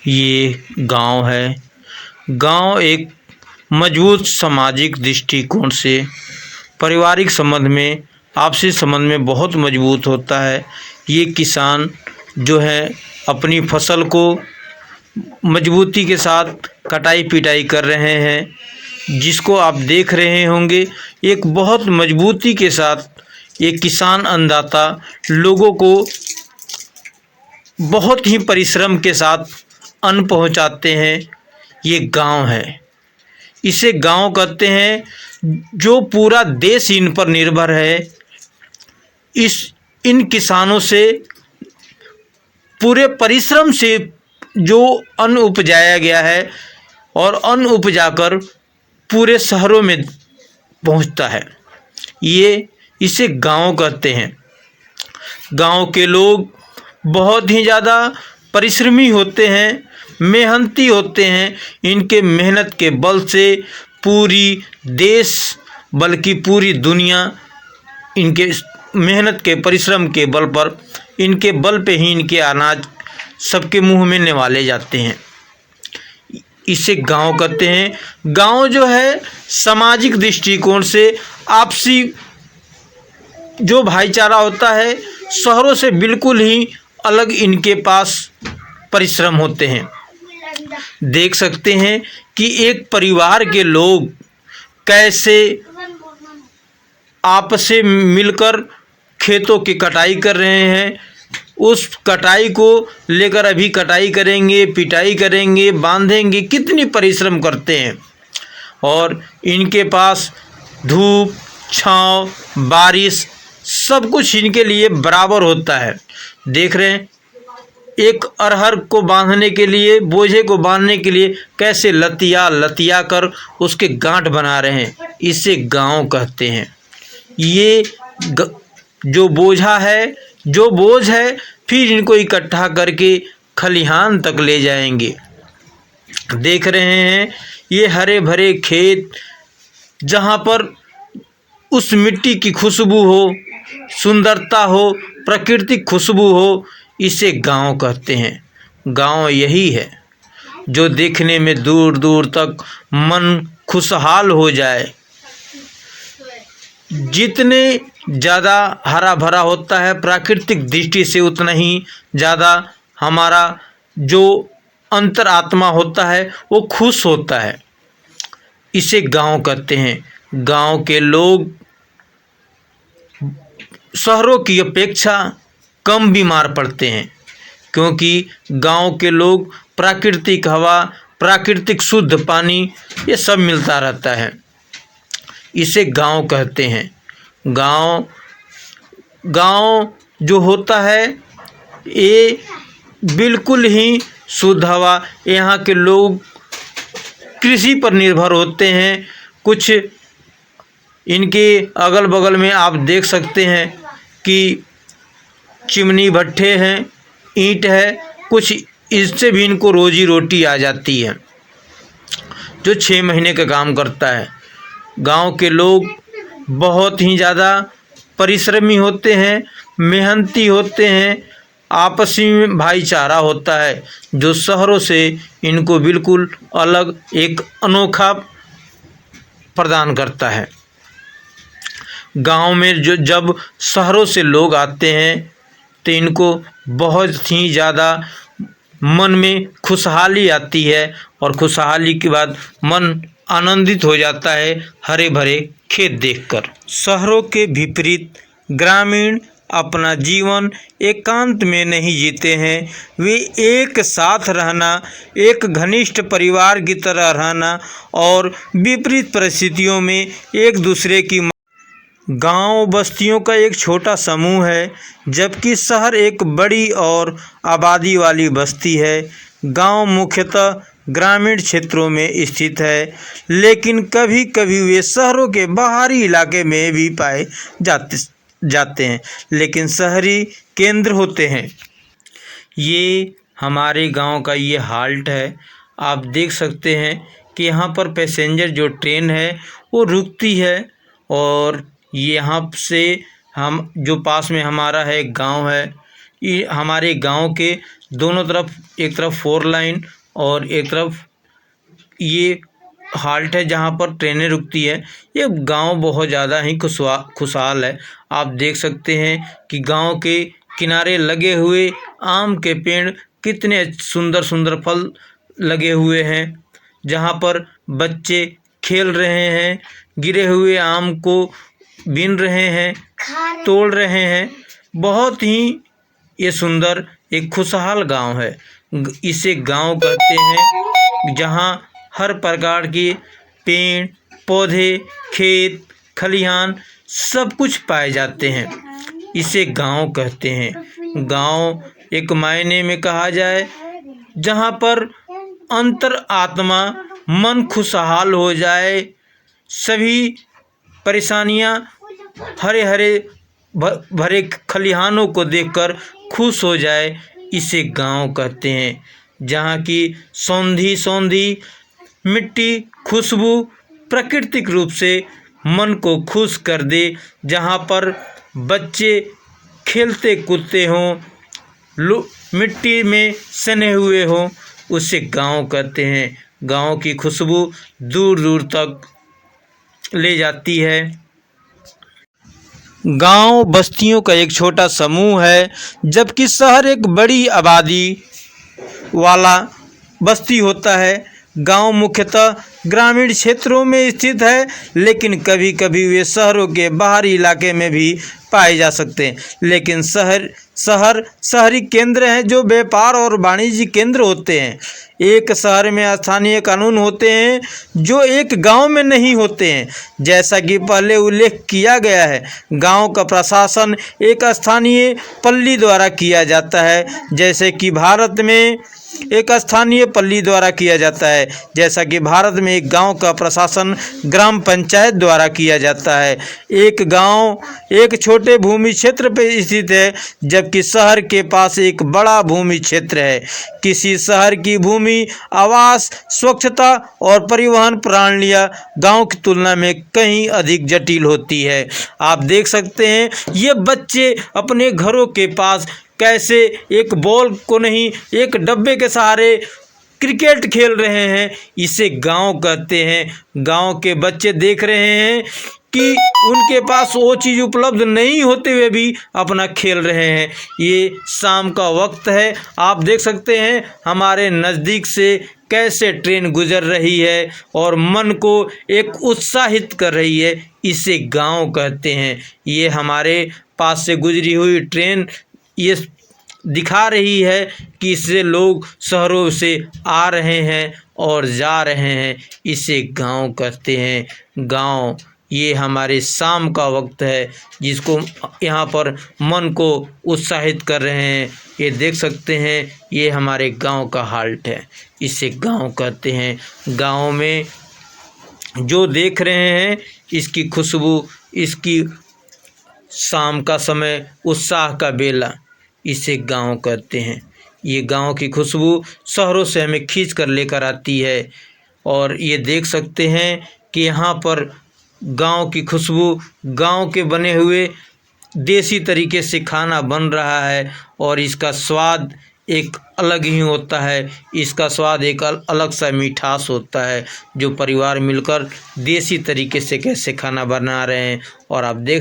ये गांव है। गांव एक मजबूत सामाजिक दृष्टिकोण से पारिवारिक संबंध में, आपसी संबंध में बहुत मजबूत होता है। ये किसान जो है अपनी फसल को मजबूती के साथ कटाई पिटाई कर रहे हैं, जिसको आप देख रहे होंगे। एक बहुत मजबूती के साथ एक किसान अन्नदाता लोगों को बहुत ही परिश्रम के साथ अन्न पहुंचाते हैं। ये गांव है, इसे गांव कहते हैं। जो पूरा देश इन पर निर्भर है। इन किसानों से पूरे परिश्रम से जो अन्न उपजाया गया है और अन्न उपजाकर पूरे शहरों में पहुंचता है, इसे गांव कहते हैं। गांव के लोग बहुत ही ज़्यादा परिश्रमी होते हैं, मेहनती होते हैं। इनके मेहनत के बल से पूरी देश बल्कि पूरी दुनिया इनके मेहनत के परिश्रम के बल पर, इनके बल पे ही इनके अनाज सबके मुंह में निवाले जाते हैं। इसे गांव कहते हैं। गांव जो है सामाजिक दृष्टिकोण से आपसी जो भाईचारा होता है, शहरों से बिल्कुल ही अलग इनके पास परिश्रम होते हैं। देख सकते हैं कि एक परिवार के लोग कैसे आपस में मिलकर खेतों की कटाई कर रहे हैं। उस कटाई को लेकर अभी कटाई करेंगे, पिटाई करेंगे, बांधेंगे, कितनी परिश्रम करते हैं। और इनके पास धूप, छांव, बारिश सब कुछ इनके लिए बराबर होता है। देख रहे हैं एक अरहर को बांधने के लिए, बोझे को बांधने के लिए कैसे लतिया कर उसके गांठ बना रहे हैं। इसे गांव कहते हैं। ये जो बोझा है, जो बोझ है, फिर इनको इकट्ठा करके खलिहान तक ले जाएंगे। देख रहे हैं ये हरे भरे खेत, जहाँ पर उस मिट्टी की खुशबू हो, सुंदरता हो, प्राकृतिक खुशबू हो, इसे गांव कहते हैं। गांव यही है जो देखने में दूर दूर तक मन खुशहाल हो जाए। जितने ज़्यादा हरा भरा होता है प्राकृतिक दृष्टि से, उतना ही ज़्यादा हमारा जो अंतरात्मा होता है वो खुश होता है। इसे गांव कहते हैं। गांव के लोग शहरों की अपेक्षा कम बीमार पड़ते हैं, क्योंकि गांव के लोग प्राकृतिक हवा, प्राकृतिक शुद्ध पानी ये सब मिलता रहता है। इसे गांव कहते हैं। गांव जो होता है ये बिल्कुल ही शुद्ध हवा। यहाँ के लोग कृषि पर निर्भर होते हैं। कुछ इनके अगल बगल में आप देख सकते हैं कि चिमनी भट्ठे हैं, ईंट है, कुछ इससे भी इनको रोजी रोटी आ जाती है, जो 6 महीने का काम करता है। गांव के लोग बहुत ही ज़्यादा परिश्रमी होते हैं, मेहनती होते हैं। आपसी में भाईचारा होता है, जो शहरों से इनको बिल्कुल अलग एक अनोखा प्रदान करता है। गांव में जब शहरों से लोग आते हैं तो इनको बहुत ही ज़्यादा मन में खुशहाली आती है, और खुशहाली के बाद मन आनंदित हो जाता है हरे भरे खेत देखकर। शहरों के विपरीत ग्रामीण अपना जीवन एकांत में नहीं जीते हैं। वे एक साथ रहना, एक घनिष्ठ परिवार की तरह रहना और विपरीत परिस्थितियों में एक दूसरे की गांव बस्तियों का एक छोटा समूह है, जबकि शहर एक बड़ी और आबादी वाली बस्ती है। गांव मुख्यतः ग्रामीण क्षेत्रों में स्थित है, लेकिन कभी कभी वे शहरों के बाहरी इलाके में भी पाए जाते हैं, लेकिन शहरी केंद्र होते हैं। ये हमारे गांव का ये हाल्ट है। आप देख सकते हैं कि यहाँ पर पैसेंजर जो ट्रेन है वो रुकती है, और यहाँ से हम जो पास में हमारा है गांव है, ये हमारे गांव के दोनों तरफ, एक तरफ 4 लाइन और एक तरफ ये हाल्ट है जहाँ पर ट्रेनें रुकती है। ये गांव बहुत ज़्यादा ही खुशहाल है। आप देख सकते हैं कि गांव के किनारे लगे हुए आम के पेड़ कितने सुंदर सुंदर फल लगे हुए हैं, जहाँ पर बच्चे खेल रहे हैं, गिरे हुए आम को बीन रहे हैं, तोड़ रहे हैं। बहुत ही ये सुंदर एक खुशहाल गांव है। इसे गांव कहते हैं जहां हर प्रकार के पेड़ पौधे, खेत खलिहान सब कुछ पाए जाते हैं। इसे गांव कहते हैं। गांव एक मायने में कहा जाए जहां पर अंतर आत्मा मन खुशहाल हो जाए, सभी परेशानियां हरे हरे भरे खलिहानों को देखकर खुश हो जाए, इसे गांव कहते हैं। जहाँ की सौंधी मिट्टी खुशबू प्राकृतिक रूप से मन को खुश कर दे, जहाँ पर बच्चे खेलते कूदते हों, मिट्टी में सने हुए हों, उसे गांव कहते हैं। गांव की खुशबू दूर दूर तक ले जाती है। गांव बस्तियों का एक छोटा समूह है, जबकि शहर एक बड़ी आबादी वाला बस्ती होता है। गांव मुख्यतः ग्रामीण क्षेत्रों में स्थित है, लेकिन कभी कभी वे शहरों के बाहरी इलाके में भी पाए जा सकते हैं। लेकिन शहरी केंद्र हैं जो व्यापार और वाणिज्य केंद्र होते हैं। एक शहर में स्थानीय कानून होते हैं जो एक गांव में नहीं होते हैं। जैसा कि पहले उल्लेख किया गया है, गांव का प्रशासन एक स्थानीय पल्ली द्वारा किया जाता है, जैसे कि भारत में एक स्थानीय पल्ली द्वारा किया जाता है। जैसा कि भारत में एक गांव का प्रशासन ग्राम पंचायत द्वारा किया जाता है। एक गांव एक छोटे भूमि क्षेत्र पर स्थित है, जबकि शहर के पास एक बड़ा भूमि क्षेत्र है। किसी शहर की भूमि, आवास, स्वच्छता और परिवहन प्रणालियाँ गांव की तुलना में कहीं अधिक जटिल होती है। आप देख सकते हैं ये बच्चे अपने घरों के पास कैसे एक बॉल को नहीं, एक डब्बे के सहारे क्रिकेट खेल रहे हैं, इसे गांव कहते हैं। गांव के बच्चे देख रहे हैं कि उनके पास वो चीज़ उपलब्ध नहीं होते हुए भी अपना खेल रहे हैं। ये शाम का वक्त है। आप देख सकते हैं हमारे नज़दीक से कैसे ट्रेन गुजर रही है और मन को एक उत्साहित कर रही है, इसे गांव कहते हैं। ये हमारे पास से गुजरी हुई ट्रेन ये दिखा रही है कि इससे लोग शहरों से आ रहे हैं और जा रहे हैं, इसे गांव कहते हैं। गांव ये हमारे शाम का वक्त है, जिसको यहाँ पर मन को उत्साहित कर रहे हैं। ये देख सकते हैं ये हमारे गांव का हाल्ट है, इसे गांव कहते हैं। गांव में जो देख रहे हैं इसकी खुशबू, इसकी शाम का समय उत्साह का बेला, इसे गांव कहते हैं। ये गांव की खुशबू शहरों से हमें खींच कर लेकर आती है। और ये देख सकते हैं कि यहाँ पर गांव की खुशबू, गांव के बने हुए देसी तरीके से खाना बन रहा है और इसका स्वाद एक अलग ही होता है। इसका स्वाद एक अलग सा मिठास होता है, जो परिवार मिलकर देसी तरीके से कैसे खाना बना रहे हैं। और आप देख